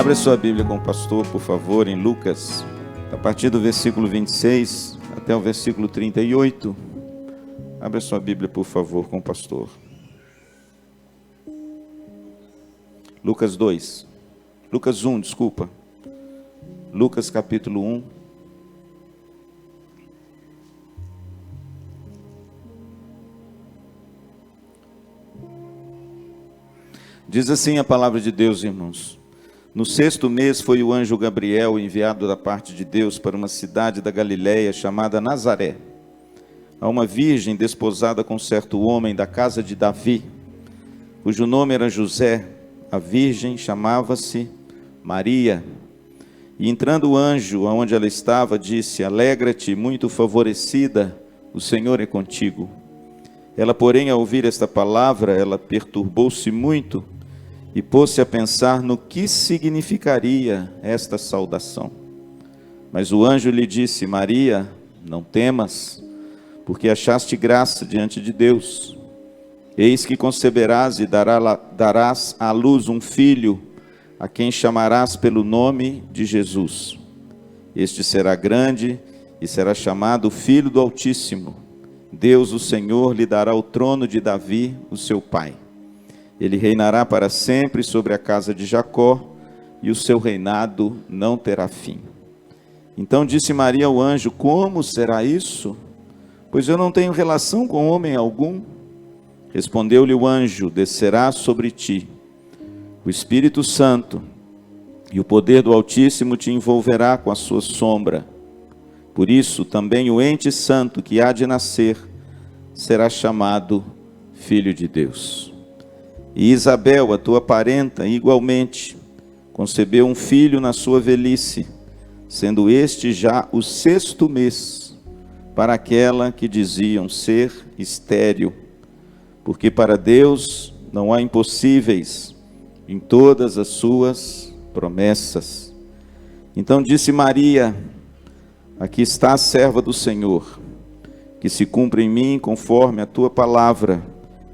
Abra sua Bíblia com o pastor, por favor, em Lucas, a partir do versículo 26 até o versículo 38. Abra sua Bíblia, por favor, com o pastor. Lucas 1, desculpa. Lucas capítulo 1. Diz assim a palavra de Deus, irmãos. No 6º mês foi o anjo Gabriel enviado da parte de Deus para uma cidade da Galileia chamada Nazaré, a uma virgem desposada com certo homem da casa de Davi, cujo nome era José. A virgem chamava-se Maria. E entrando o anjo aonde ela estava, disse: Alegra-te, muito favorecida, o Senhor é contigo. Ela, porém, ao ouvir esta palavra, ela perturbou-se muito e pôs-se a pensar no que significaria esta saudação. Mas o anjo lhe disse: Maria, não temas, porque achaste graça diante de Deus. Eis que conceberás e darás à luz um filho, a quem chamarás pelo nome de Jesus. Este será grande e será chamado Filho do Altíssimo. Deus, o Senhor, lhe dará o trono de Davi, o seu pai. Ele reinará para sempre sobre a casa de Jacó, e o seu reinado não terá fim. Então disse Maria ao anjo: Como será isso? Pois eu não tenho relação com homem algum. Respondeu-lhe o anjo: Descerá sobre ti o Espírito Santo, e o poder do Altíssimo te envolverá com a sua sombra. Por isso também o ente santo que há de nascer será chamado Filho de Deus. E Isabel, a tua parenta, igualmente, concebeu um filho na sua velhice, sendo este já o 6º mês, para aquela que diziam ser estéril, porque para Deus não há impossíveis em todas as suas promessas. Então disse Maria: Aqui está a serva do Senhor, que se cumpra em mim conforme a tua palavra.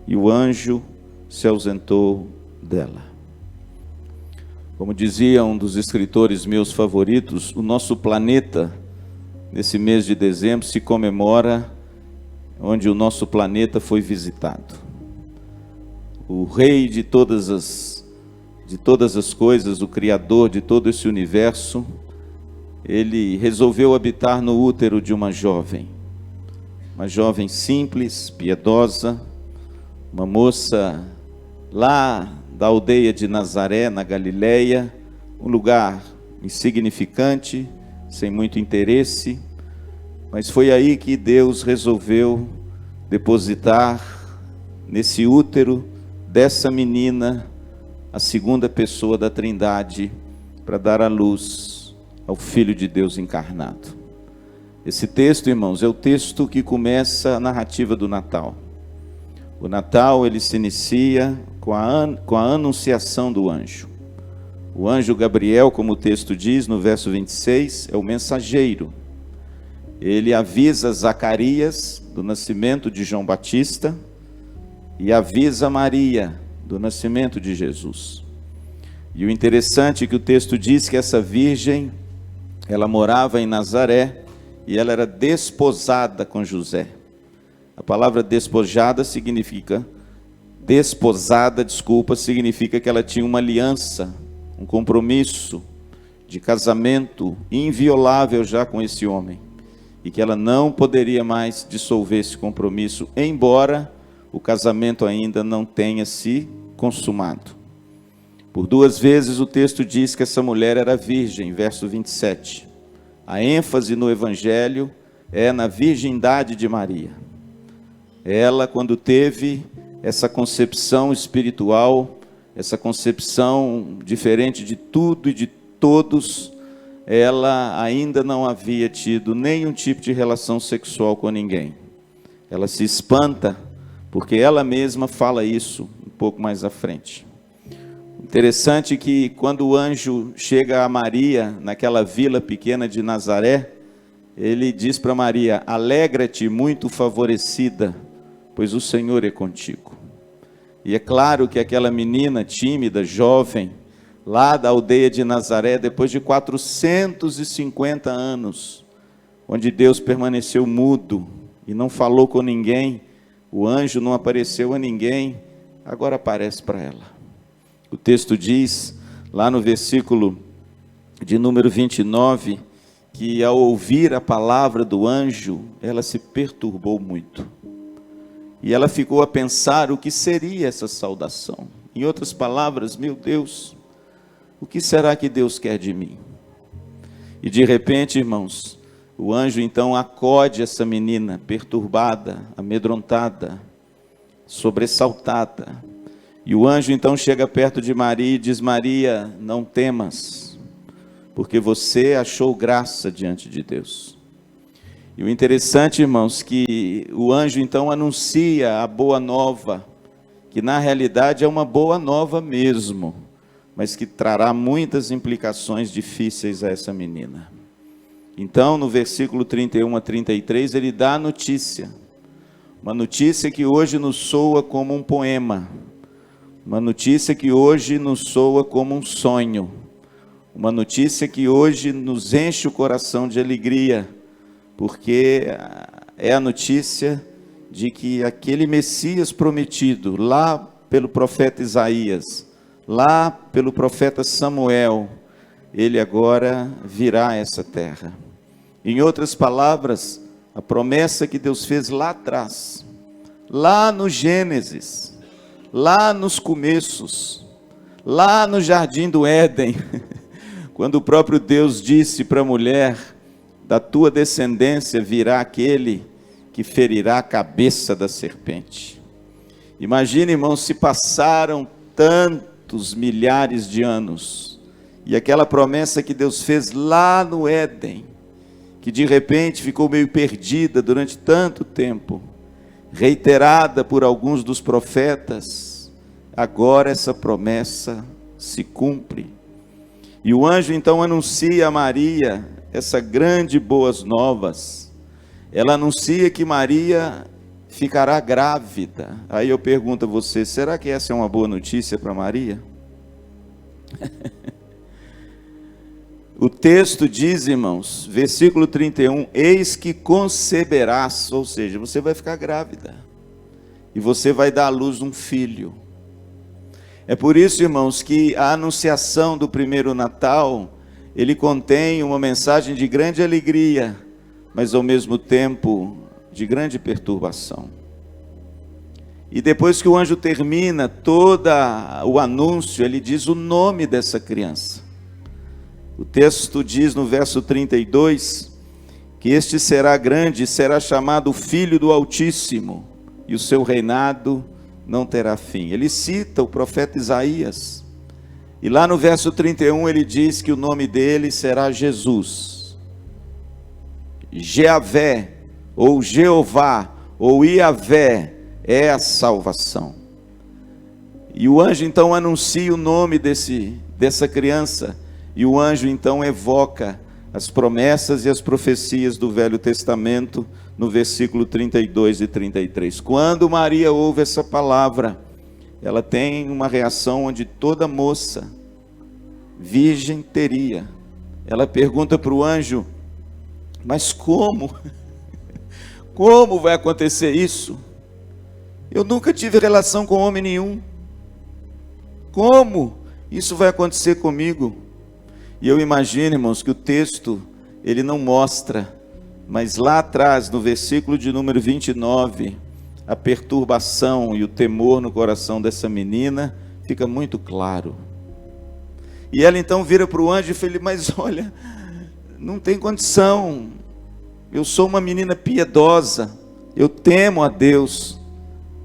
E o anjo se ausentou dela. Como dizia um dos escritores meus favoritos, o nosso planeta, nesse mês de dezembro, se comemora onde o nosso planeta foi visitado. O rei de todas as coisas, o criador de todo esse universo, ele resolveu habitar no útero de uma jovem simples, piedosa, uma moça lá da aldeia de Nazaré, na Galileia, um lugar insignificante, sem muito interesse, mas foi aí que Deus resolveu depositar nesse útero dessa menina a segunda pessoa da Trindade, para dar à luz ao Filho de Deus encarnado. Esse texto, irmãos, é o texto que começa a narrativa do Natal. O Natal, ele se inicia com a anunciação do anjo. O anjo Gabriel, como o texto diz no verso 26, é o mensageiro. Ele avisa Zacarias do nascimento de João Batista e avisa Maria do nascimento de Jesus. E o interessante é que o texto diz que essa virgem, ela morava em Nazaré e ela era desposada com José. A palavra desposada significa que ela tinha uma aliança, um compromisso de casamento inviolável já com esse homem, e que ela não poderia mais dissolver esse compromisso, embora o casamento ainda não tenha se consumado. Por 2 vezes o texto diz que essa mulher era virgem, verso 27. A ênfase no Evangelho é na virgindade de Maria. Ela, quando teve essa concepção espiritual, essa concepção diferente de tudo e de todos, ela ainda não havia tido nenhum tipo de relação sexual com ninguém. Ela se espanta, porque ela mesma fala isso um pouco mais à frente. Interessante que quando o anjo chega a Maria, naquela vila pequena de Nazaré, ele diz para Maria: Alegra-te, muito favorecida, pois o Senhor é contigo. E é claro que aquela menina tímida, jovem, lá da aldeia de Nazaré, depois de 450 anos, onde Deus permaneceu mudo e não falou com ninguém, o anjo não apareceu a ninguém, agora aparece para ela. O texto diz, lá no versículo de número 29, que ao ouvir a palavra do anjo, ela se perturbou muito. E ela ficou a pensar o que seria essa saudação. Em outras palavras, meu Deus, o que será que Deus quer de mim? E de repente, irmãos, o anjo então acode essa menina perturbada, amedrontada, sobressaltada. E o anjo então chega perto de Maria e diz: Maria, não temas, porque você achou graça diante de Deus. E o interessante, irmãos, que o anjo então anuncia a boa nova, que na realidade é uma boa nova mesmo, mas que trará muitas implicações difíceis a essa menina. Então, no versículo 31 a 33, ele dá a notícia, uma notícia que hoje nos soa como um poema, uma notícia que hoje nos soa como um sonho, uma notícia que hoje nos enche o coração de alegria, porque é a notícia de que aquele Messias prometido, lá pelo profeta Isaías, lá pelo profeta Samuel, ele agora virá a essa terra. Em outras palavras, a promessa que Deus fez lá atrás, lá no Gênesis, lá nos começos, lá no jardim do Éden, quando o próprio Deus disse para a mulher: da tua descendência virá aquele que ferirá a cabeça da serpente. Imagine, irmãos, se passaram tantos milhares de anos, e aquela promessa que Deus fez lá no Éden, que de repente ficou meio perdida durante tanto tempo, reiterada por alguns dos profetas, agora essa promessa se cumpre. E o anjo então anuncia a Maria essa grande boas novas. Ela anuncia que Maria ficará grávida. Aí eu pergunto a você, será que essa é uma boa notícia para Maria? O texto diz, irmãos, versículo 31, eis que conceberás, ou seja, você vai ficar grávida, e você vai dar à luz um filho. É por isso, irmãos, que a anunciação do primeiro Natal, ele contém uma mensagem de grande alegria, mas ao mesmo tempo de grande perturbação. E depois que o anjo termina todo o anúncio, ele diz o nome dessa criança. O texto diz no verso 32, que este será grande, será chamado Filho do Altíssimo, e o seu reinado não terá fim. Ele cita o profeta Isaías, e lá no verso 31 ele diz que o nome dele será Jesus, Jeavé, ou Jeová, ou Iavé, é a salvação. E o anjo então anuncia o nome dessa criança, e o anjo então evoca as promessas e as profecias do Velho Testamento, no versículo 32 e 33. Quando Maria ouve essa palavra, ela tem uma reação onde toda moça virgem teria. Ela pergunta para o anjo: mas como? Como vai acontecer isso? Eu nunca tive relação com homem nenhum. Como isso vai acontecer comigo? E eu imagino, irmãos, que o texto, ele não mostra, mas lá atrás, no versículo de número 29, a perturbação e o temor no coração dessa menina fica muito claro. E ela então vira para o anjo e fala: mas olha, não tem condição, eu sou uma menina piedosa, eu temo a Deus,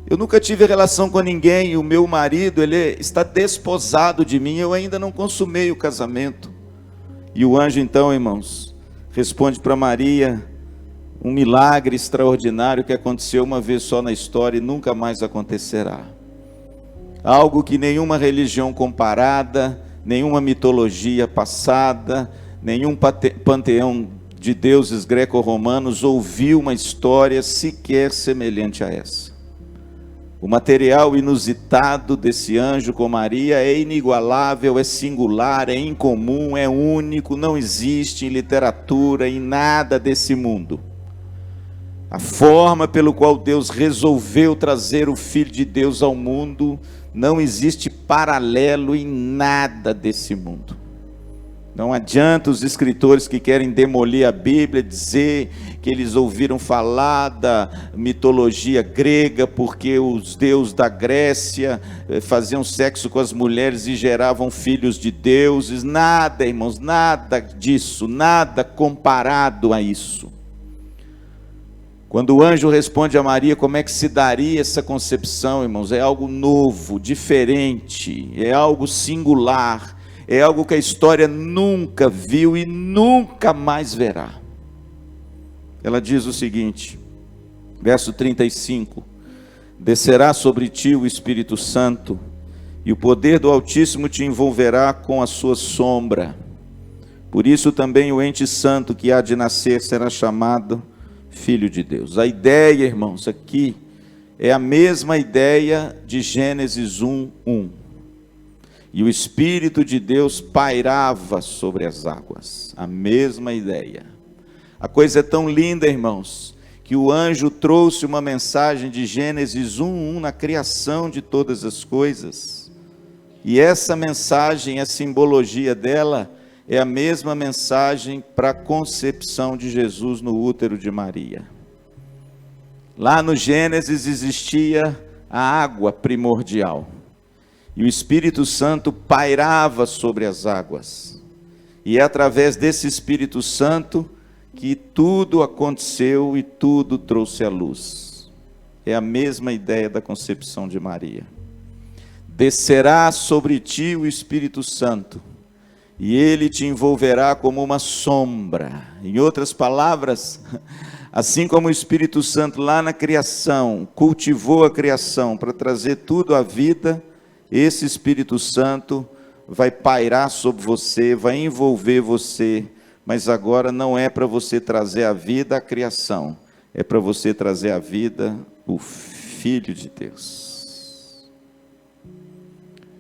eu nunca tive relação com ninguém, o meu marido, ele está desposado de mim, eu ainda não consumei o casamento. E o anjo então, irmãos, responde para Maria um milagre extraordinário que aconteceu uma vez só na história e nunca mais acontecerá. Algo que nenhuma religião comparada, nenhuma mitologia passada, nenhum panteão de deuses greco-romanos ouviu uma história sequer semelhante a essa. O material inusitado desse anjo com Maria é inigualável, é singular, é incomum, é único, não existe em literatura, em nada desse mundo. A forma pelo qual Deus resolveu trazer o Filho de Deus ao mundo, não existe paralelo em nada desse mundo. Não adianta os escritores que querem demolir a Bíblia dizer que eles ouviram falar da mitologia grega, porque os deuses da Grécia faziam sexo com as mulheres e geravam filhos de deuses. Nada, irmãos, nada disso, nada comparado a isso. Quando o anjo responde a Maria como é que se daria essa concepção, irmãos, é algo novo, diferente, é algo singular. É algo que a história nunca viu e nunca mais verá. Ela diz o seguinte, verso 35: descerá sobre ti o Espírito Santo, e o poder do Altíssimo te envolverá com a sua sombra. Por isso também o ente santo que há de nascer será chamado Filho de Deus. A ideia, irmãos, aqui é a mesma ideia de Gênesis 1:1. E o Espírito de Deus pairava sobre as águas. A mesma ideia. A coisa é tão linda, irmãos, que o anjo trouxe uma mensagem de Gênesis 1:1 na criação de todas as coisas. E essa mensagem, a simbologia dela, é a mesma mensagem para a concepção de Jesus no útero de Maria. Lá no Gênesis existia a água primordial. E o Espírito Santo pairava sobre as águas. E é através desse Espírito Santo que tudo aconteceu e tudo trouxe à luz. É a mesma ideia da concepção de Maria. Descerá sobre ti o Espírito Santo, e ele te envolverá como uma sombra. Em outras palavras, assim como o Espírito Santo lá na criação, cultivou a criação para trazer tudo à vida, esse Espírito Santo vai pairar sobre você, vai envolver você, mas agora não é para você trazer a vida à criação, é para você trazer a vida o Filho de Deus.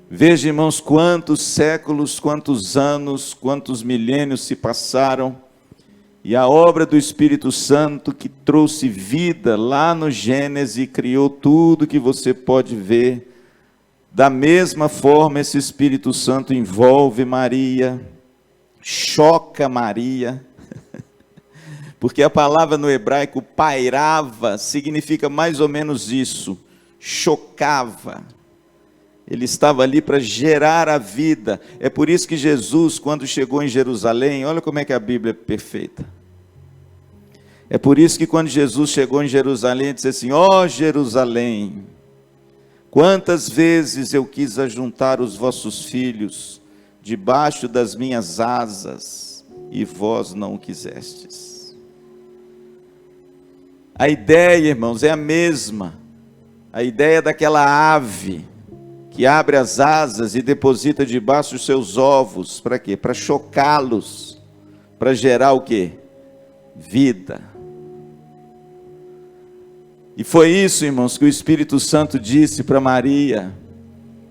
Veja, irmãos, quantos séculos, quantos anos, quantos milênios se passaram, e a obra do Espírito Santo que trouxe vida lá no Gênesis, criou tudo que você pode ver. Da mesma forma, esse Espírito Santo envolve Maria, choca Maria, porque a palavra no hebraico pairava significa mais ou menos isso, chocava. Ele estava ali para gerar a vida. É por isso que Jesus, quando chegou em Jerusalém, olha como é que a Bíblia é perfeita. É por isso que quando Jesus chegou em Jerusalém, ele disse assim: ó Jerusalém, quantas vezes eu quis ajuntar os vossos filhos debaixo das minhas asas, e vós não o quisestes. A ideia, irmãos, é a mesma. A ideia daquela ave que abre as asas e deposita debaixo os seus ovos, para quê? Para chocá-los, para gerar o quê? Vida. E foi isso, irmãos, que o Espírito Santo disse para Maria: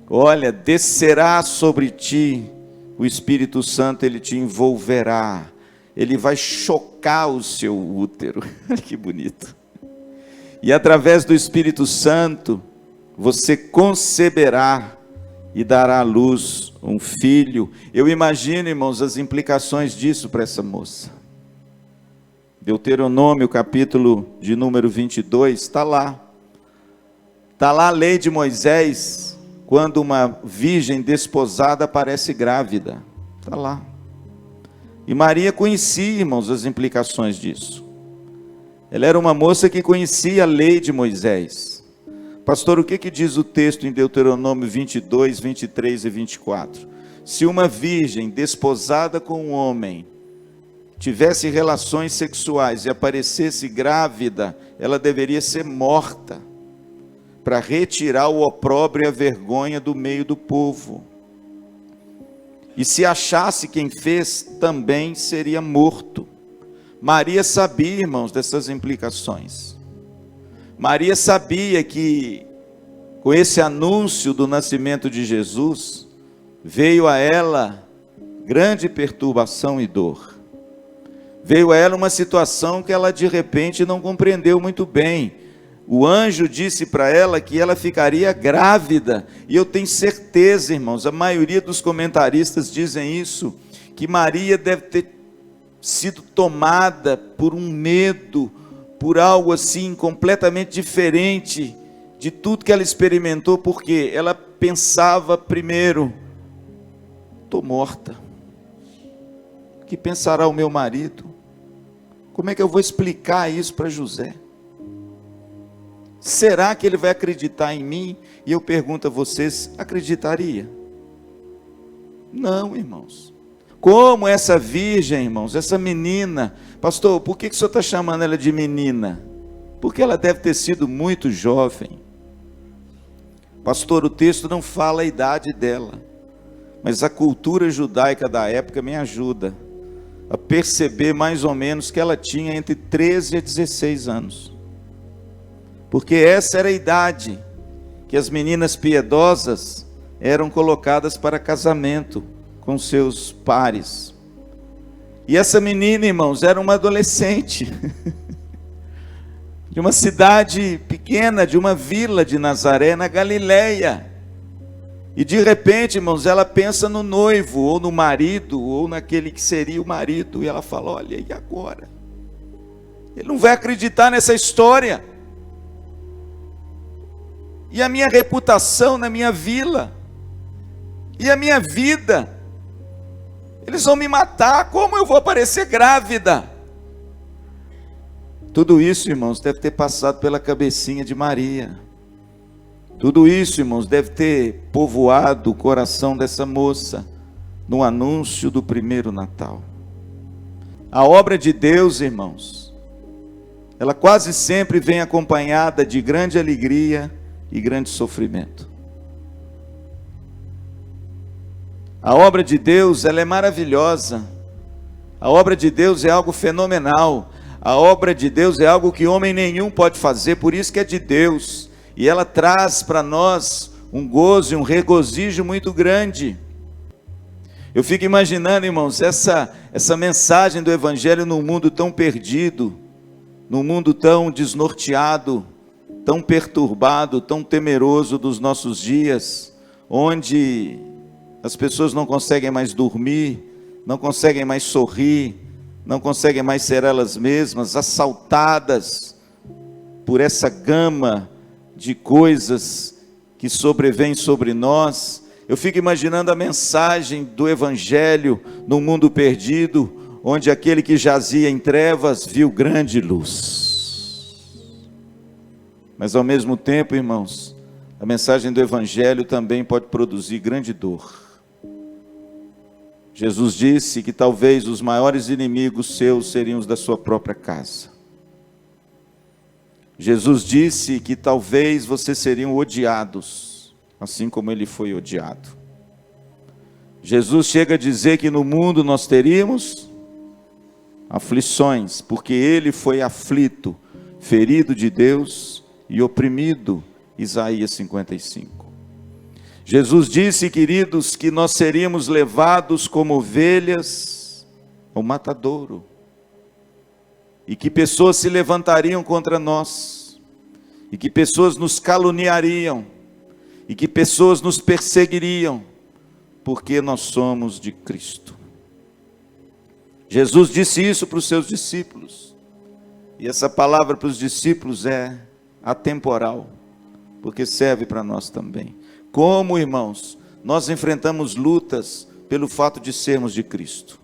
olha, descerá sobre ti o Espírito Santo, ele te envolverá, ele vai chocar o seu útero. Que bonito. E através do Espírito Santo, você conceberá e dará à luz um filho. Eu imagino, irmãos, as implicações disso para essa moça. Deuteronômio, capítulo de número 22, está lá. Está lá a lei de Moisés, quando uma virgem desposada aparece grávida. Está lá. E Maria conhecia, irmãos, as implicações disso. Ela era uma moça que conhecia a lei de Moisés. Pastor, o que diz o texto em Deuteronômio 22, 23 e 24? Se uma virgem desposada com um homem tivesse relações sexuais e aparecesse grávida, ela deveria ser morta, para retirar o opróbrio e a vergonha do meio do povo. E se achasse quem fez, também seria morto. Maria sabia, irmãos, dessas implicações. Maria sabia que com esse anúncio do nascimento de Jesus, veio a ela grande perturbação e dor. Veio a ela uma situação que ela de repente não compreendeu muito bem. O anjo disse para ela que ela ficaria grávida, e eu tenho certeza, irmãos, a maioria dos comentaristas dizem isso, que Maria deve ter sido tomada por um medo, por algo assim completamente diferente de tudo que ela experimentou, porque ela pensava primeiro: estou morta, o que pensará o meu marido? Como é que eu vou explicar isso para José? Será que ele vai acreditar em mim? E eu pergunto a vocês, acreditaria? Não, irmãos. Como essa virgem, irmãos, essa menina, pastor, por que o senhor está chamando ela de menina? Porque ela deve ter sido muito jovem. Pastor, o texto não fala a idade dela, mas a cultura judaica da época me ajuda a perceber mais ou menos que ela tinha entre 13 a 16 anos. Porque essa era a idade que as meninas piedosas eram colocadas para casamento com seus pares. E essa menina, irmãos, era uma adolescente de uma cidade pequena, de uma vila de Nazaré, na Galileia. E de repente, irmãos, ela pensa no noivo, ou no marido, ou naquele que seria o marido, e ela fala: olha, e agora? Ele não vai acreditar nessa história. E a minha reputação na minha vila, e a minha vida, eles vão me matar, como eu vou aparecer grávida? Tudo isso, irmãos, deve ter passado pela cabecinha de Maria. Tudo isso, irmãos, deve ter povoado o coração dessa moça no anúncio do primeiro Natal. A obra de Deus, irmãos, ela quase sempre vem acompanhada de grande alegria e grande sofrimento. A obra de Deus, ela é maravilhosa. A obra de Deus é algo fenomenal. A obra de Deus é algo que homem nenhum pode fazer, por isso que é de Deus. E ela traz para nós um gozo e um regozijo muito grande. Eu fico imaginando, irmãos, essa mensagem do Evangelho num mundo tão perdido, num mundo tão desnorteado, tão perturbado, tão temeroso dos nossos dias, onde as pessoas não conseguem mais dormir, não conseguem mais sorrir, não conseguem mais ser elas mesmas, assaltadas por essa gama de coisas que sobrevêm sobre nós. Eu fico imaginando a mensagem do Evangelho no mundo perdido, onde aquele que jazia em trevas viu grande luz. Mas ao mesmo tempo, irmãos, a mensagem do Evangelho também pode produzir grande dor. Jesus disse que talvez os maiores inimigos seus seriam os da sua própria casa. Jesus disse que talvez vocês seriam odiados, assim como ele foi odiado. Jesus chega a dizer que no mundo nós teríamos aflições, porque ele foi aflito, ferido de Deus e oprimido. Isaías 55. Jesus disse, queridos, que nós seríamos levados como ovelhas ao matadouro, e que pessoas se levantariam contra nós, e que pessoas nos caluniariam, e que pessoas nos perseguiriam, porque nós somos de Cristo. Jesus disse isso para os seus discípulos, e essa palavra para os discípulos é atemporal, porque serve para nós também. Como, irmãos, nós enfrentamos lutas pelo fato de sermos de Cristo.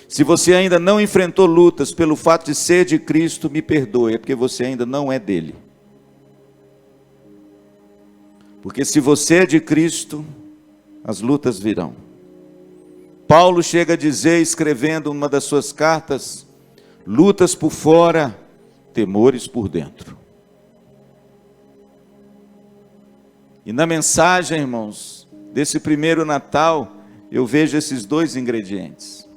Se você ainda não enfrentou lutas pelo fato de ser de Cristo, me perdoe, é porque você ainda não é dele. Porque se você é de Cristo, as lutas virão. Paulo chega a dizer, escrevendo uma das suas cartas, lutas por fora, temores por dentro. E na mensagem, irmãos, desse primeiro Natal, eu vejo esses dois ingredientes.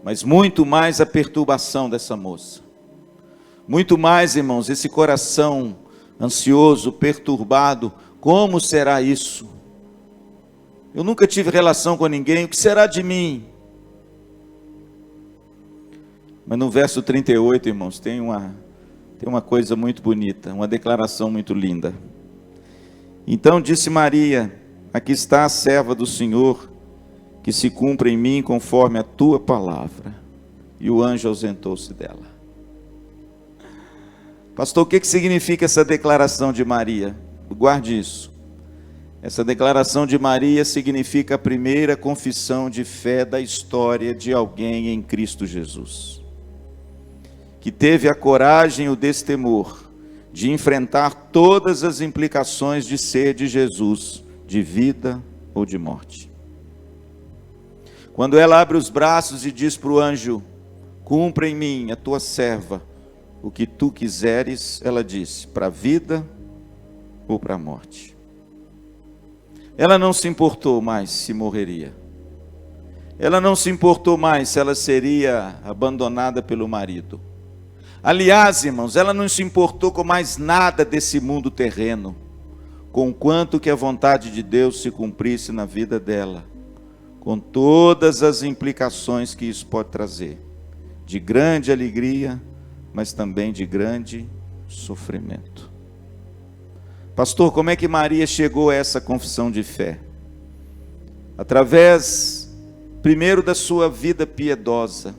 Mas muito mais a perturbação dessa moça. Muito mais, irmãos, esse coração ansioso, perturbado. Como será isso? Eu nunca tive relação com ninguém, o que será de mim? Mas no verso 38, irmãos, tem uma coisa muito bonita, uma declaração muito linda. Então disse Maria: aqui está a serva do Senhor, que se cumpra em mim conforme a tua palavra. E o anjo ausentou-se dela. Pastor, o que significa essa declaração de Maria? Guarde isso. Essa declaração de Maria significa a primeira confissão de fé da história de alguém em Cristo Jesus, que teve a coragem e o destemor de enfrentar todas as implicações de ser de Jesus, de vida ou de morte. Quando ela abre os braços e diz para o anjo: cumpra em mim, a tua serva, o que tu quiseres, ela disse: para a vida ou para a morte. Ela não se importou mais se morreria. Ela não se importou mais se ela seria abandonada pelo marido. Aliás, irmãos, ela não se importou com mais nada desse mundo terreno, conquanto que a vontade de Deus se cumprisse na vida dela, com todas as implicações que isso pode trazer, de grande alegria, mas também de grande sofrimento. Pastor, como é que Maria chegou a essa confissão de fé? Através, primeiro, da sua vida piedosa,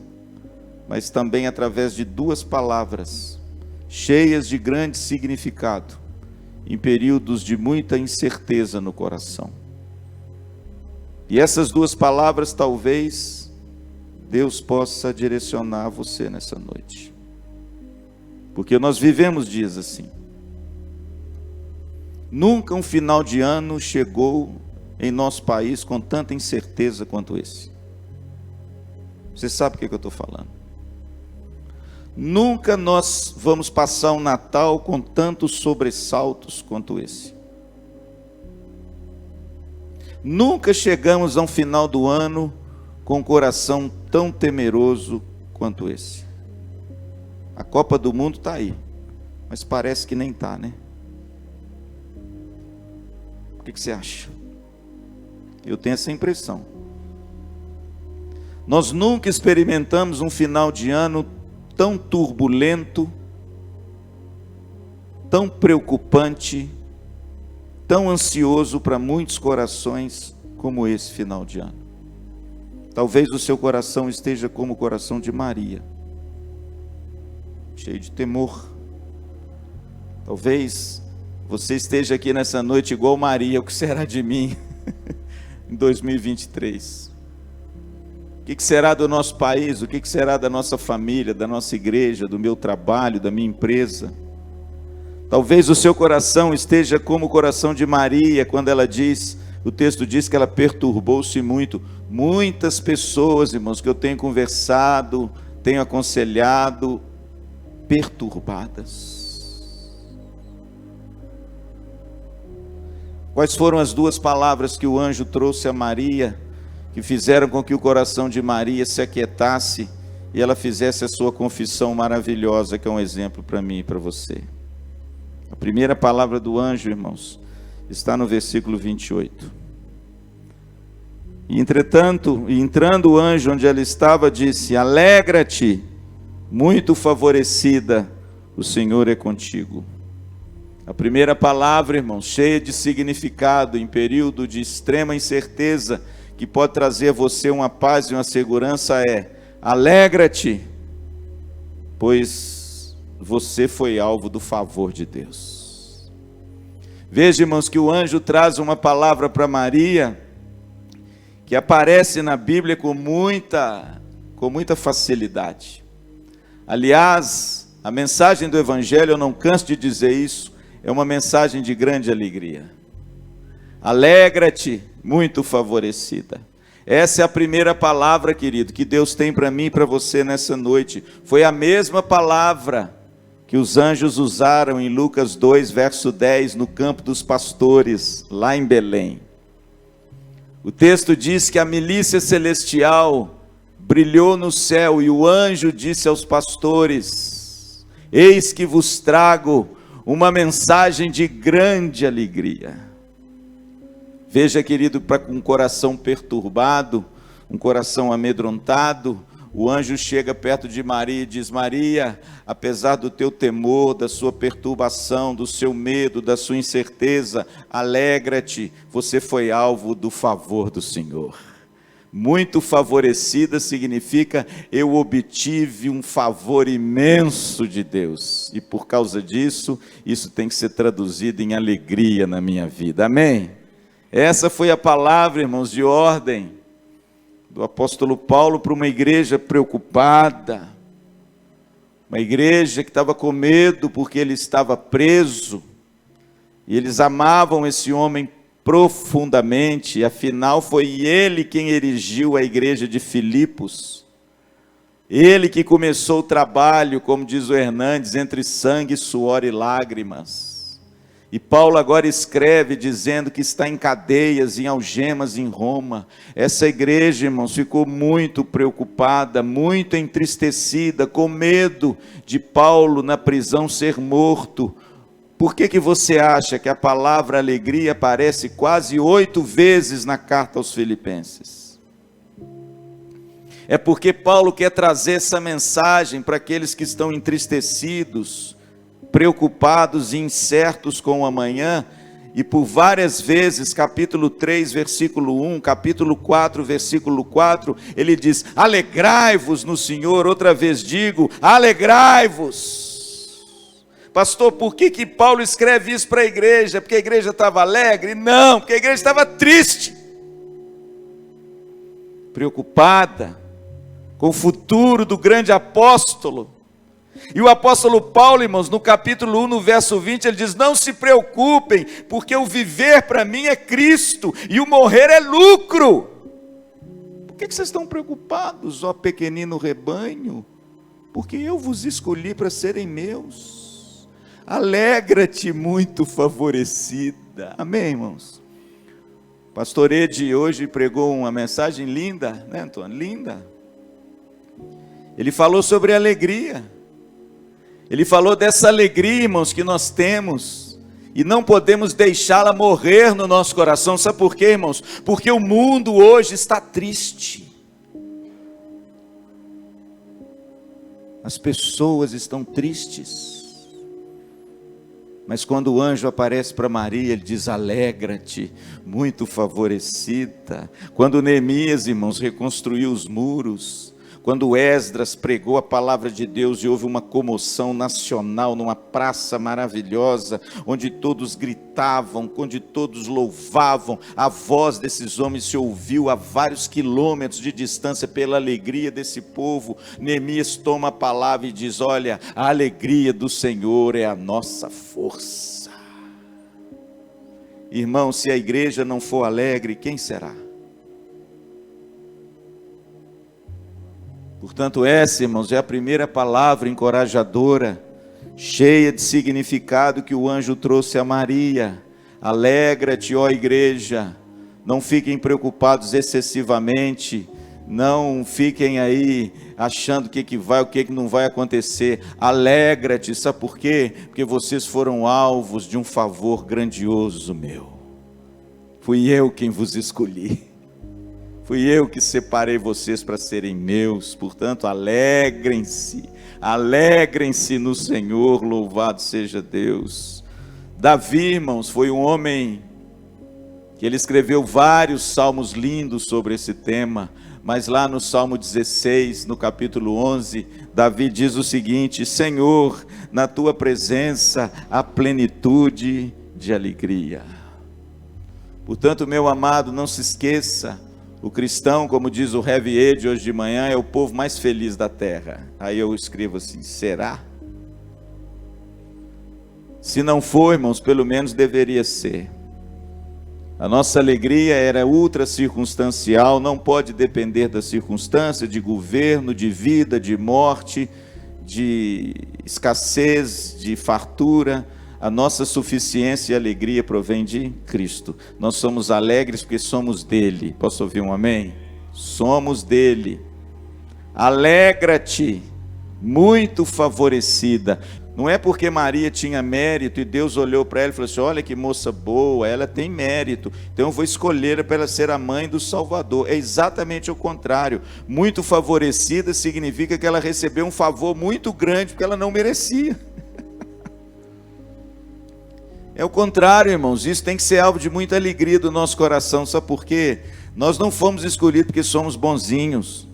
mas também através de duas palavras, cheias de grande significado, em períodos de muita incerteza no coração. E essas duas palavras, talvez, Deus possa direcionar você nessa noite. Porque nós vivemos dias assim. Nunca um final de ano chegou em nosso país com tanta incerteza quanto esse. Você sabe o que eu estou falando? Nunca nós vamos passar um Natal com tantos sobressaltos quanto esse. Nunca chegamos a um final do ano com um coração tão temeroso quanto esse. A Copa do Mundo está aí, mas parece que nem está, né? O que você acha? Eu tenho essa impressão. Nós nunca experimentamos um final de ano tão turbulento, tão preocupante, tão ansioso para muitos corações como esse final de ano. Talvez o seu coração esteja como o coração de Maria, cheio de temor. Talvez você esteja aqui nessa noite igual Maria: o que será de mim em 2023? O que será do nosso país? O que será da nossa família, da nossa igreja, do meu trabalho, da minha empresa? Talvez o seu coração esteja como o coração de Maria, quando ela diz, o texto diz que ela perturbou-se muito. Muitas pessoas, irmãos, que eu tenho conversado, tenho aconselhado, perturbadas. Quais foram as duas palavras que o anjo trouxe a Maria, que fizeram com que o coração de Maria se aquietasse e ela fizesse a sua confissão maravilhosa, que é um exemplo para mim e para você? A primeira palavra do anjo, irmãos, está no versículo 28. E entretanto, entrando o anjo onde ela estava, disse: alegra-te, muito favorecida, o Senhor é contigo. A primeira palavra, irmãos, cheia de significado, em período de extrema incerteza, que pode trazer a você uma paz e uma segurança, é: alegra-te, pois você foi alvo do favor de Deus. Veja, irmãos, que o anjo traz uma palavra para Maria, que aparece na Bíblia com muita facilidade. Aliás, a mensagem do Evangelho, eu não canso de dizer isso, é uma mensagem de grande alegria. Alegra-te, muito favorecida. Essa é a primeira palavra, querido, que Deus tem para mim e para você nessa noite. Foi a mesma palavra que os anjos usaram em Lucas 2, verso 10, no campo dos pastores, lá em Belém. O texto diz que a milícia celestial brilhou no céu e o anjo disse aos pastores: eis que vos trago uma mensagem de grande alegria. Veja, querido, para um coração perturbado, um coração amedrontado, o anjo chega perto de Maria e diz: Maria, apesar do teu temor, da sua perturbação, do seu medo, da sua incerteza, alegra-te, você foi alvo do favor do Senhor. Muito favorecida significa eu obtive um favor imenso de Deus, e por causa disso, isso tem que ser traduzido em alegria na minha vida, amém? Essa foi a palavra, irmãos, de ordem do apóstolo Paulo para uma igreja preocupada, uma igreja que estava com medo porque ele estava preso, e eles amavam esse homem profundamente, afinal foi ele quem erigiu a igreja de Filipos, ele que começou o trabalho, como diz o Hernandes, entre sangue, suor e lágrimas. E Paulo agora escreve dizendo que está em cadeias, em algemas em Roma. Essa igreja, irmãos, ficou muito preocupada, muito entristecida, com medo de Paulo na prisão ser morto. Por que você acha que a palavra alegria aparece quase 8 vezes na carta aos Filipenses? É porque Paulo quer trazer essa mensagem para aqueles que estão entristecidos, preocupados e incertos com o amanhã, e por várias vezes, capítulo 3, versículo 1, capítulo 4, versículo 4, ele diz: alegrai-vos no Senhor. Outra vez digo, alegrai-vos. Pastor, por que Paulo escreve isso para a igreja? Porque a igreja estava alegre? Não, porque a igreja estava triste, preocupada com o futuro do grande apóstolo. E o apóstolo Paulo, irmãos, no capítulo 1, no verso 20, ele diz: não se preocupem, porque o viver para mim é Cristo, e o morrer é lucro. Por que vocês estão preocupados, ó pequenino rebanho? Porque eu vos escolhi para serem meus. Alegra-te, muito favorecida. Amém, irmãos? Pastor Edi hoje pregou uma mensagem linda, né, Antônio? Linda. Ele falou sobre alegria. Ele falou dessa alegria, irmãos, que nós temos, e não podemos deixá-la morrer no nosso coração. Sabe por quê, irmãos? Porque o mundo hoje está triste. As pessoas estão tristes. Mas quando o anjo aparece para Maria, ele diz: alegra-te, muito favorecida. Quando Neemias, irmãos, reconstruiu os muros, quando Esdras pregou a palavra de Deus e houve uma comoção nacional numa praça maravilhosa, onde todos gritavam, onde todos louvavam, a voz desses homens se ouviu a vários quilômetros de distância pela alegria desse povo. Neemias toma a palavra e diz: olha, a alegria do Senhor é a nossa força. Irmão, se a igreja não for alegre, quem será? Portanto, essa, irmãos, é a primeira palavra encorajadora, cheia de significado que o anjo trouxe a Maria. Alegra-te, ó igreja, não fiquem preocupados excessivamente, não fiquem aí achando o que vai, o que não vai acontecer. Alegra-te, sabe por quê? Porque vocês foram alvos de um favor grandioso meu. Fui eu quem vos escolhi. Fui eu que separei vocês para serem meus. Portanto, alegrem-se no Senhor, louvado seja Deus. Davi, irmãos, foi um homem que ele escreveu vários salmos lindos sobre esse tema, mas lá no Salmo 16, no capítulo 11, Davi diz o seguinte: Senhor, na tua presença há plenitude de alegria. Portanto, meu amado, não se esqueça, o cristão, como diz o Heavy Age hoje de manhã, é o povo mais feliz da terra. Aí eu escrevo assim: será? Se não for, irmãos, pelo menos deveria ser. A nossa alegria era ultra circunstancial, não pode depender da circunstância, de governo, de vida, de morte, de escassez, de fartura. A nossa suficiência e alegria provém de Cristo. Nós somos alegres porque somos dele. Posso ouvir um amém? Somos dele. Alegra-te, muito favorecida. Não é porque Maria tinha mérito e Deus olhou para ela e falou assim: olha que moça boa, ela tem mérito, então eu vou escolher para ela ser a mãe do Salvador. É exatamente o contrário. Muito favorecida significa que ela recebeu um favor muito grande porque ela não merecia. É o contrário, irmãos. Isso tem que ser alvo de muita alegria do nosso coração. Sabe por quê? Nós não fomos escolhidos porque somos bonzinhos.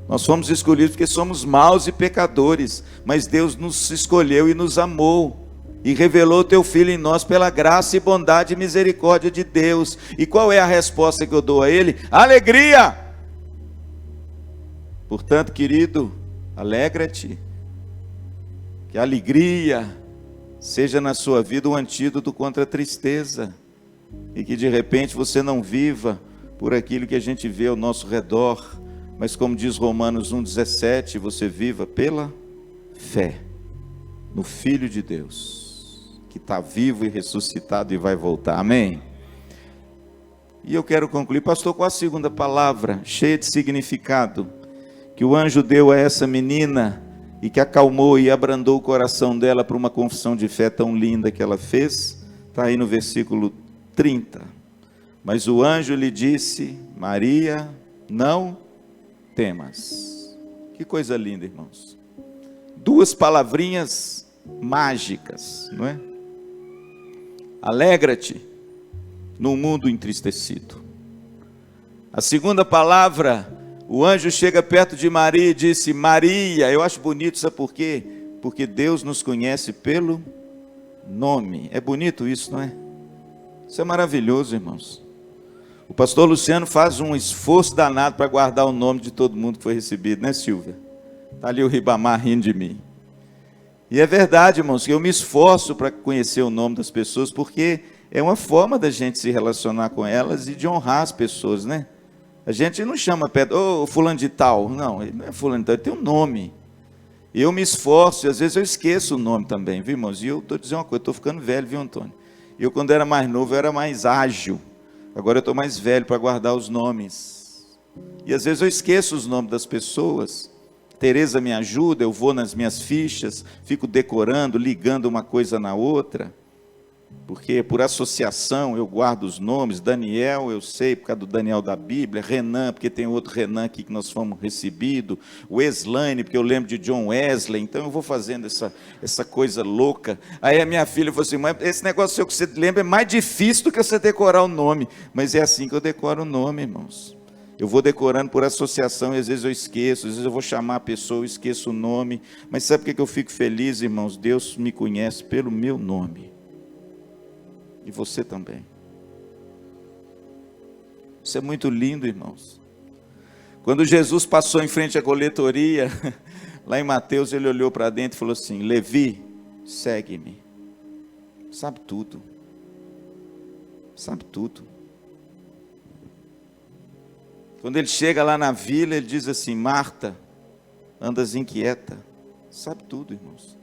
Nós fomos escolhidos porque somos maus e pecadores, mas Deus nos escolheu e nos amou, e revelou o teu Filho em nós pela graça e bondade e misericórdia de Deus. E qual é a resposta que eu dou a Ele? Alegria! Portanto, querido, alegra-te, que a alegria seja na sua vida um antídoto contra a tristeza, e que de repente você não viva por aquilo que a gente vê ao nosso redor, mas como diz Romanos 1,17, você viva pela fé no Filho de Deus, que está vivo e ressuscitado e vai voltar. Amém? E eu quero concluir, pastor, com a segunda palavra, cheia de significado, que o anjo deu a essa menina e que acalmou e abrandou o coração dela para uma confissão de fé tão linda que ela fez. Está aí no versículo 30. Mas o anjo lhe disse: Maria, não temas. Que coisa linda, irmãos. Duas palavrinhas mágicas, não é? Alegra-te num mundo entristecido. A segunda palavra, o anjo chega perto de Maria e disse: Maria. Eu acho bonito, sabe por quê? Porque Deus nos conhece pelo nome. É bonito isso, não é? Isso é maravilhoso, irmãos. O pastor Luciano faz um esforço danado para guardar o nome de todo mundo que foi recebido, né, Silvia? Está ali o Ribamar rindo de mim. E é verdade, irmãos, que eu me esforço para conhecer o nome das pessoas, porque é uma forma da gente se relacionar com elas e de honrar as pessoas, né? A gente não chama Pedro, ô, fulano de tal. Não, ele não é fulano de tal, ele tem um nome. Eu me esforço, e às vezes eu esqueço o nome também, viu, irmãos? E eu estou dizendo uma coisa, estou ficando velho, viu, Antônio? Eu, quando era mais novo, eu era mais ágil. Agora eu estou mais velho para guardar os nomes. E às vezes eu esqueço os nomes das pessoas. Tereza me ajuda, eu vou nas minhas fichas, fico decorando, ligando uma coisa na outra. Porque por associação eu guardo os nomes. Daniel, eu sei, por causa do Daniel da Bíblia. Renan, porque tem outro Renan aqui que nós fomos recebidos. Wesley, porque eu lembro de John Wesley. Então eu vou fazendo essa coisa louca. Aí a minha filha falou assim: mas esse negócio seu que você lembra é mais difícil do que você decorar o nome. Mas é assim que eu decoro o nome, irmãos. Eu vou decorando por associação, e às vezes eu esqueço, às vezes eu vou chamar a pessoa, eu esqueço o nome. Mas sabe por que eu fico feliz, irmãos? Deus me conhece pelo meu nome. E você também. Isso é muito lindo, irmãos. Quando Jesus passou em frente à coletoria, lá em Mateus, ele olhou para dentro e falou assim: Levi, segue-me. Sabe tudo. Sabe tudo. Quando ele chega lá na vila, ele diz assim: Marta, andas inquieta. Sabe tudo, irmãos.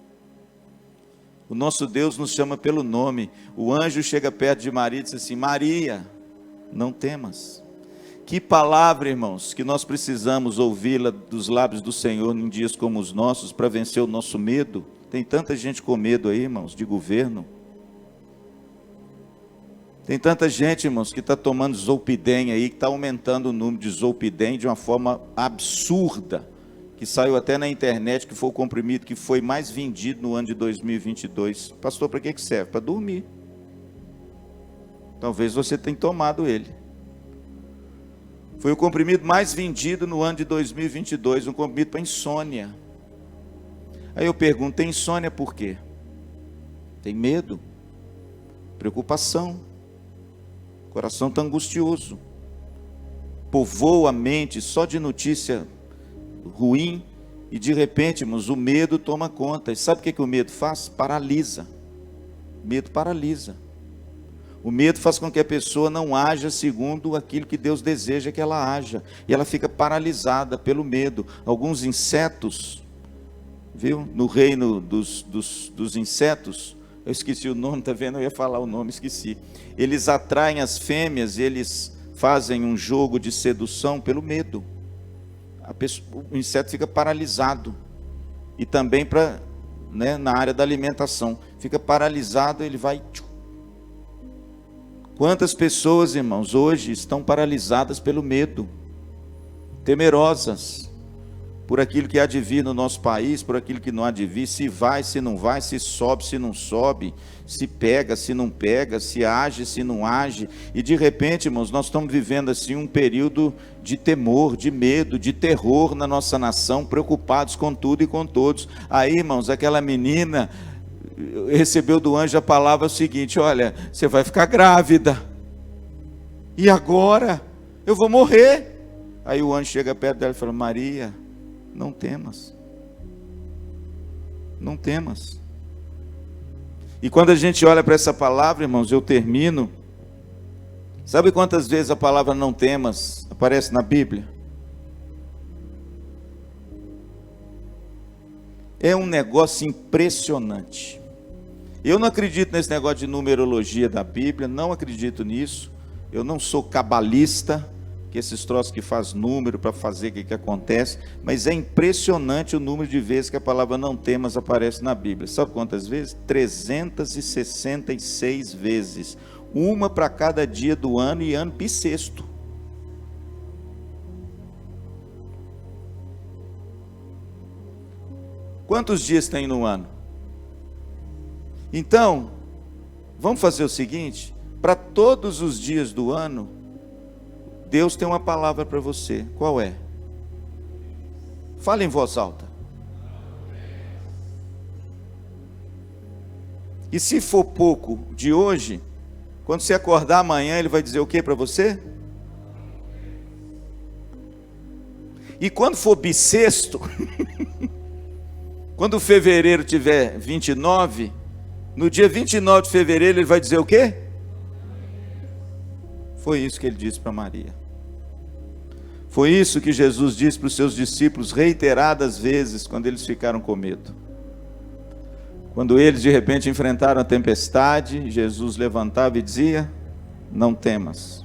O nosso Deus nos chama pelo nome. O anjo chega perto de Maria e diz assim: Maria, não temas. Que palavra, irmãos, que nós precisamos ouvi-la dos lábios do Senhor em dias como os nossos, para vencer o nosso medo. Tem tanta gente com medo aí, irmãos, de governo. Tem tanta gente, irmãos, que está tomando Zolpidem aí, que está aumentando o número de Zolpidem de uma forma absurda, que saiu até na internet, que foi o comprimido que foi mais vendido no ano de 2022. Pastor, para que serve? Para dormir. Talvez você tenha tomado ele. Foi o comprimido mais vendido no ano de 2022, um comprimido para insônia. Aí eu pergunto: tem insônia por quê? Tem medo, preocupação, o coração está angustioso, povoa a mente só de notícia ruim, e de repente, irmãos, o medo toma conta. E sabe o que o medo faz? Paralisa. O medo paralisa. O medo faz com que a pessoa não haja segundo aquilo que Deus deseja que ela haja, e ela fica paralisada pelo medo. Alguns insetos, viu? No reino dos insetos, eu esqueci o nome, está vendo? Eu ia falar o nome, esqueci. Eles atraem as fêmeas, eles fazem um jogo de sedução pelo medo. O inseto fica paralisado. e também para, né, na área da alimentação. Fica paralisado, ele vai... Quantas pessoas, irmãos, hoje estão paralisadas pelo medo, temerosas por aquilo que há de vir no nosso país, por aquilo que não há de vir, se vai, se não vai, se sobe, se não sobe, se pega, se não pega, se age, se não age. E de repente, irmãos, nós estamos vivendo assim um período de temor, de medo, de terror na nossa nação, preocupados com tudo e com todos. Aí, irmãos, aquela menina recebeu do anjo a palavra seguinte: olha, você vai ficar grávida, e agora? Eu vou morrer. Aí o anjo chega perto dela e fala: Maria, não temas, não temas. E quando a gente olha para essa palavra, irmãos, eu termino. Sabe quantas vezes a palavra não temas aparece na Bíblia? É um negócio impressionante. Eu não acredito nesse negócio de numerologia da Bíblia, não acredito nisso. Eu não sou cabalista, que esses troços que faz número para fazer o que acontece, mas é impressionante o número de vezes que a palavra não temas aparece na Bíblia. Sabe quantas vezes? 366 vezes, uma para cada dia do ano e ano bissexto. Quantos dias tem no ano? Então, vamos fazer o seguinte: para todos os dias do ano, Deus tem uma palavra para você. Qual é? Fala em voz alta. E se for pouco de hoje, quando você acordar amanhã, ele vai dizer o que para você? E quando for bissexto, quando fevereiro tiver 29, no dia 29 de fevereiro, ele vai dizer o quê? Foi isso que ele disse para Maria. Foi isso que Jesus disse para os seus discípulos reiteradas vezes, quando eles ficaram com medo. Quando eles de repente enfrentaram a tempestade, Jesus levantava e dizia: não temas.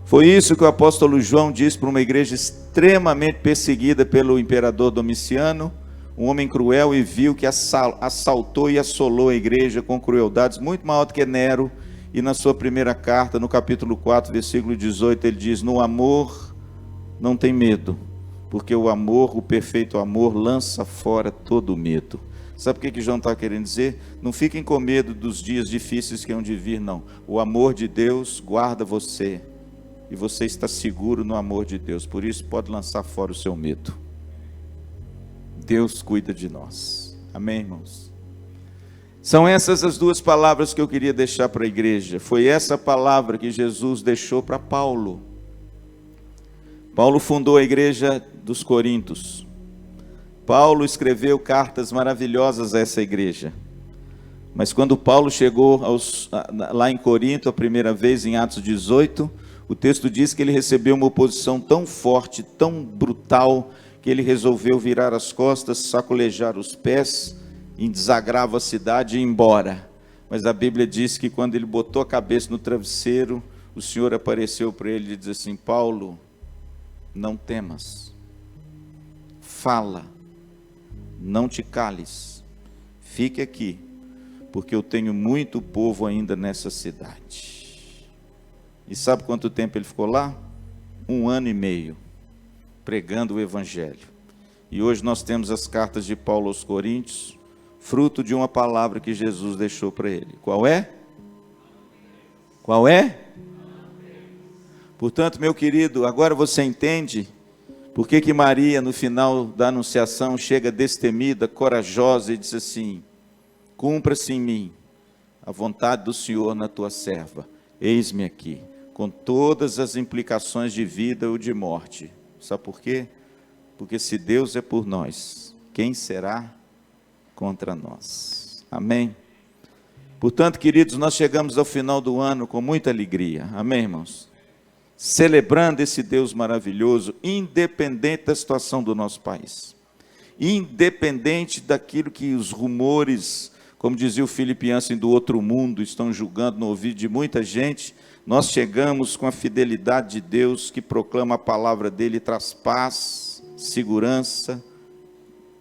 Foi isso que o apóstolo João disse para uma igreja extremamente perseguida pelo imperador Domiciano, um homem cruel e vil que assaltou e assolou a igreja com crueldades muito maior do que Nero. E na sua primeira carta, no capítulo 4, versículo 18, ele diz: no amor não tem medo, porque o amor, o perfeito amor, lança fora todo medo. Sabe o que João está querendo dizer? Não fiquem com medo dos dias difíceis que hão de vir, não. O amor de Deus guarda você, e você está seguro no amor de Deus, por isso pode lançar fora o seu medo. Deus cuida de nós. Amém, irmãos? São essas as duas palavras que eu queria deixar para a igreja. Foi essa palavra que Jesus deixou para Paulo. Paulo fundou a igreja dos Coríntios. Paulo escreveu cartas maravilhosas a essa igreja. Mas quando Paulo chegou lá em Corinto a primeira vez, em Atos 18, o texto diz que ele recebeu uma oposição tão forte, tão brutal, que ele resolveu virar as costas, sacolejar os pés, em desagravo a cidade e ir embora. Mas a Bíblia diz que quando ele botou a cabeça no travesseiro, o Senhor apareceu para ele e disse assim: Paulo, não temas, fala, não te cales, fique aqui, porque eu tenho muito povo ainda nessa cidade. E sabe quanto tempo ele ficou lá? 1 ano e meio, pregando o Evangelho. E hoje nós temos as cartas de Paulo aos Coríntios, fruto de uma palavra que Jesus deixou para ele. Qual é? Qual é? Portanto, meu querido, agora você entende por que Maria, no final da anunciação, chega destemida, corajosa e diz assim: cumpra-se em mim a vontade do Senhor na tua serva. Eis-me aqui, com todas as implicações de vida ou de morte. Sabe por quê? Porque se Deus é por nós, quem será contra nós? Amém? Portanto, queridos, nós chegamos ao final do ano com muita alegria. Amém, irmãos? Celebrando esse Deus maravilhoso, independente da situação do nosso país, independente daquilo que os rumores, como dizia o Philip Yancey, do outro mundo, estão julgando no ouvido de muita gente. Nós chegamos com a fidelidade de Deus, que proclama a palavra dele, traz paz, segurança,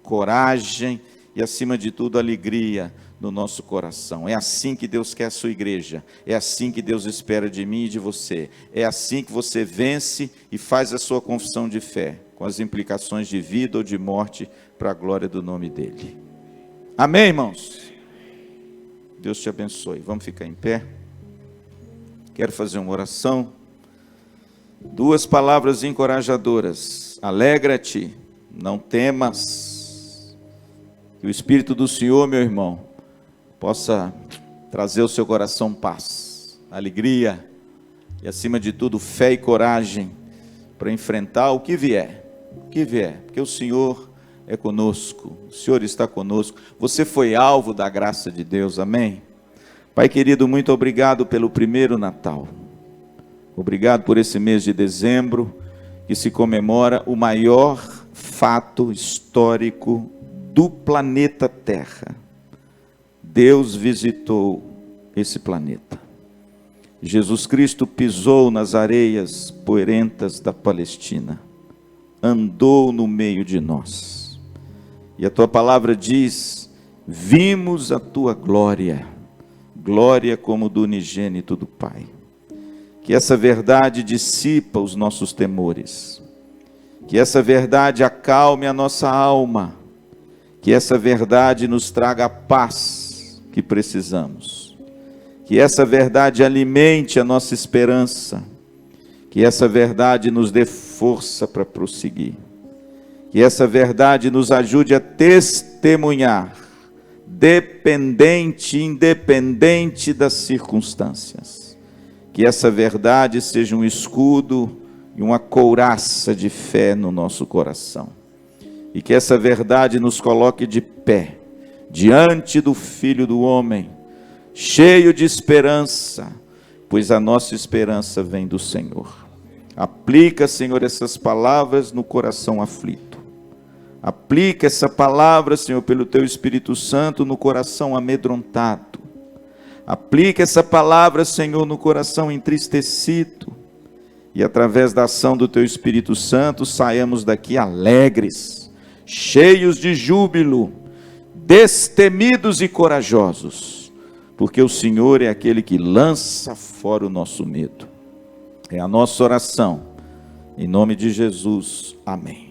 coragem e, acima de tudo, alegria no nosso coração. É assim que Deus quer a sua igreja, é assim que Deus espera de mim e de você, é assim que você vence e faz a sua confissão de fé, com as implicações de vida ou de morte, para a glória do nome dEle. Amém, irmãos? Deus te abençoe. Vamos ficar em pé? Quero fazer uma oração. 2 palavras encorajadoras. Alegra-te, não temas. Que o Espírito do Senhor, meu irmão, possa trazer ao seu coração paz, alegria e, acima de tudo, fé e coragem para enfrentar o que vier, porque o Senhor é conosco, o Senhor está conosco. Você foi alvo da graça de Deus, amém? Pai querido, muito obrigado pelo primeiro Natal, obrigado por esse mês de dezembro, que se comemora o maior fato histórico do planeta Terra. Deus visitou esse planeta. Jesus Cristo pisou nas areias poeirentas da Palestina, andou no meio de nós. E a tua palavra diz: vimos a tua glória, glória como do unigênito do Pai. Que essa verdade dissipa os nossos temores, que essa verdade acalme a nossa alma, que essa verdade nos traga a paz que precisamos, que essa verdade alimente a nossa esperança, que essa verdade nos dê força para prosseguir, que essa verdade nos ajude a testemunhar, independente das circunstâncias, que essa verdade seja um escudo e uma couraça de fé no nosso coração, e que essa verdade nos coloque de pé, diante do Filho do Homem, cheio de esperança, pois a nossa esperança vem do Senhor. Aplica, Senhor, essas palavras no coração aflito. Aplica essa palavra, Senhor, pelo Teu Espírito Santo no coração amedrontado. Aplica essa palavra, Senhor, no coração entristecido. E através da ação do Teu Espírito Santo, saiamos daqui alegres, cheios de júbilo, destemidos e corajosos, porque o Senhor é aquele que lança fora o nosso medo. É a nossa oração, em nome de Jesus, amém.